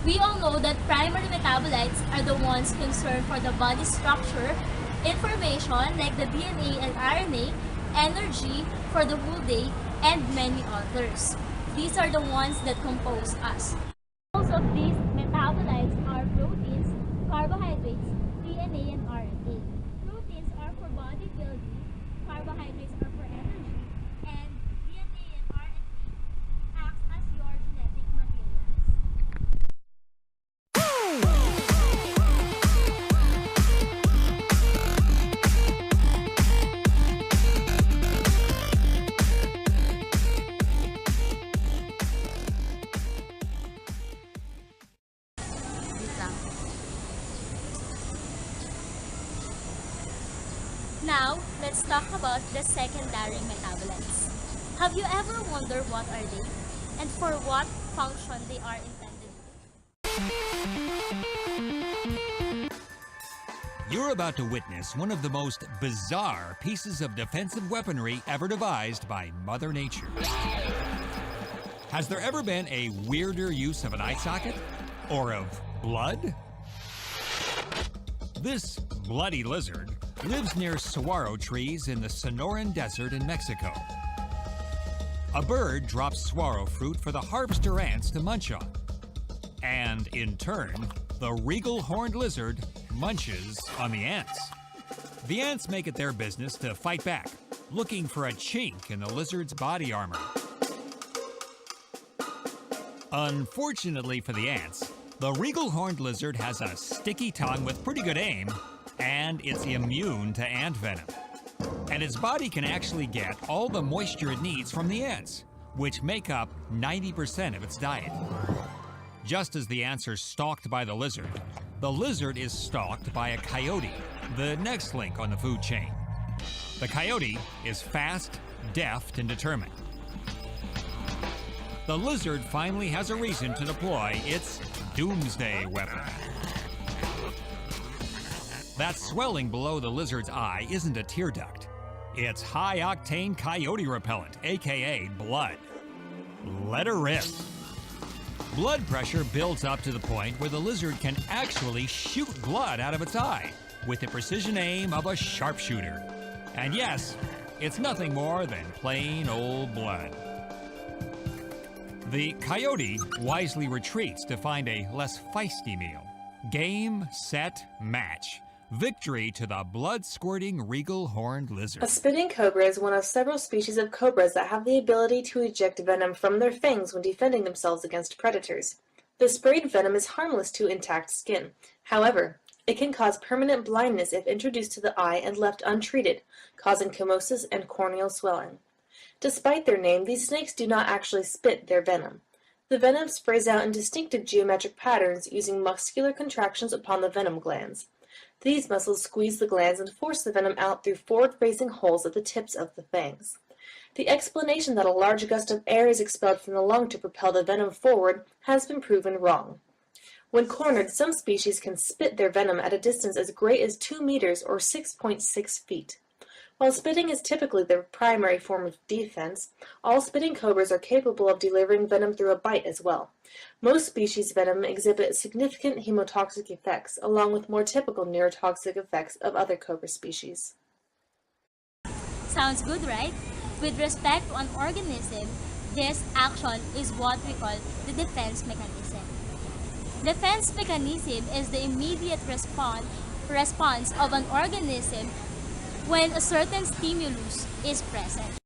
We all know that primary metabolites are the ones concerned for the body's structure, information like the DNA and RNA, energy for the whole day, and many others. These are the ones that compose us. Most of these metabolites are proteins, carbohydrates, DNA, and RNA. Proteins are for bodybuilding, carbohydrates are for energy, and DNA and RNA acts as your genetic materials. Now, let's talk about the secondary metabolites. Have you ever wondered what are they and for what function they are intended? You're about to witness one of the most bizarre pieces of defensive weaponry ever devised by Mother Nature. Has there ever been a weirder use of an eye socket? Or of blood? This bloody lizard lives near saguaro trees in the Sonoran Desert in Mexico. A bird drops saguaro fruit for the harvester ants to munch on. And in turn, the regal horned lizard munches on the ants. The ants make it their business to fight back, looking for a chink in the lizard's body armor. Unfortunately for the ants, the regal horned lizard has a sticky tongue with pretty good aim, and it's immune to ant venom. And its body can actually get all the moisture it needs from the ants, which make up 90% of its diet. Just as the ants are stalked by the lizard is stalked by a coyote, the next link on the food chain. The coyote is fast, deft, and determined. The lizard finally has a reason to deploy its doomsday weapon. That swelling below the lizard's eye isn't a tear duct. It's high-octane coyote repellent, aka blood. Let her rip. Blood pressure builds up to the point where the lizard can actually shoot blood out of its eye with the precision aim of a sharpshooter. And yes, it's nothing more than plain old blood. The coyote wisely retreats to find a less feisty meal. Game, set, match. Victory to the blood-squirting regal horned lizard. A spitting cobra is one of several species of cobras that have the ability to eject venom from their fangs when defending themselves against predators. The sprayed venom is harmless to intact skin. However, it can cause permanent blindness if introduced to the eye and left untreated, causing chemosis and corneal swelling. Despite their name, these snakes do not actually spit their venom. The venom sprays out in distinctive geometric patterns using muscular contractions upon the venom glands. These muscles squeeze the glands and force the venom out through forward-facing holes at the tips of the fangs. The explanation that a large gust of air is expelled from the lung to propel the venom forward has been proven wrong. When cornered, some species can spit their venom at a distance as great as 2 meters or 6.6 feet. While spitting is typically their primary form of defense, all spitting cobras are capable of delivering venom through a bite as well. Most species' venom exhibit significant hemotoxic effects, along with more typical neurotoxic effects of other cobra species. Sounds good, right? With respect to an organism, this action is what we call the defense mechanism. Defense mechanism is the immediate response of an organism when a certain stimulus is present.